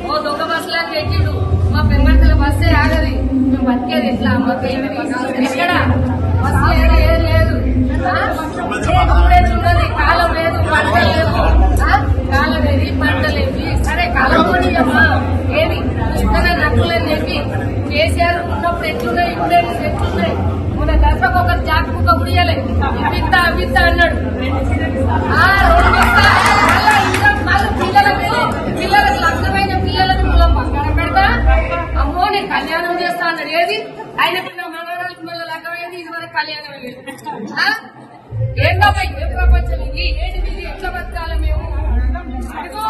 ఓ దొంగ బస్సులాగా పెట్టిండు. మా పెమ్మర్తల బస్సే ఆగది. మేము బతికేది ఎట్లా? మాకు ఎక్కడ బస్సు లేదు, ఏం లేదు. ఉన్నది కాలం లేదు, పంట లేదు. కాలం ఏది, పంట లేదు. సరే కాలం కూడా అమ్మా ఏది ఇతర నక్కులని చెప్పి కేసీఆర్ ఉన్నప్పుడు ఎట్లున్నాయి, ఇప్పుడే ఎట్లున్నాయి. మన దర్శకు ఒక జాతి కుక్క గుడియలే అవిత్త అవిత్త అన్నాడు. పిల్లలకు లక్షమైన పిల్లలకు పెడతా అమ్మో నేను కళ్యాణం చేస్తా అన్నాడు. ఏది ఆయన పిల్ల మనవరాలకు మళ్ళీ లగ్గమైంది, ఇది వరకు కళ్యాణం లేదు. ఏందో ఏ ప్రపంచం ఇది? ఏంటి ఇది? ఎట్లా బతకాలి మేము? అడుగు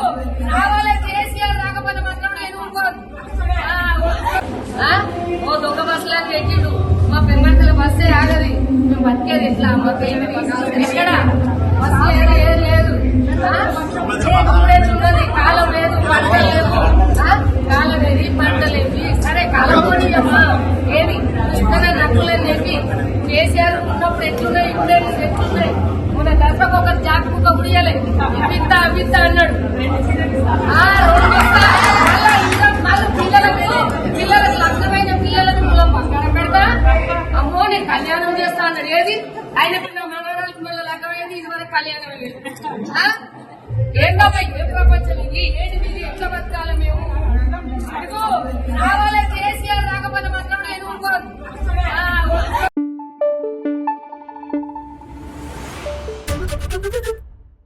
రావాలి కేసీఆర్ రాకపోతే మాత్రం నేను ఊరుకోను. ఓ దొంగ బస్సులాగా పెట్టిండు. మా పెమ్మర్తల బస్సే ఆగది. మేము బతికేది ఎట్లా? మాకు ఎక్కడ బస్సు లేదు, ఏం లేదు. ఉన్నది కాలం లేదు, పంట లేదు. కాలం ఏది, పంట లేదు. సరే కాలం కూడా అమ్మా ఏది ఇతర నక్కులని చెప్పి కేసీఆర్ ఉన్నప్పుడు ఎట్లున్నాయి, ఇప్పుడే ఎట్లున్నాయి. మన దర్శకు ఒక జాతి కుక్క గుడియలే అవిత్త అవిత్త అన్నాడు. పిల్లలకు లక్షమైన పిల్లలకు పెడతా అమ్మో నేను కళ్యాణం చేస్తా అన్నాడు. ఏది ఆయన పిల్ల మనవరాలకు మళ్ళీ లగ్గమైంది, ఇది వరకు కళ్యాణం లేదు. ఏందో ఏ ప్రపంచం ఇది? ఏంటి ఇది? ఎట్లా బతకాలి మేము?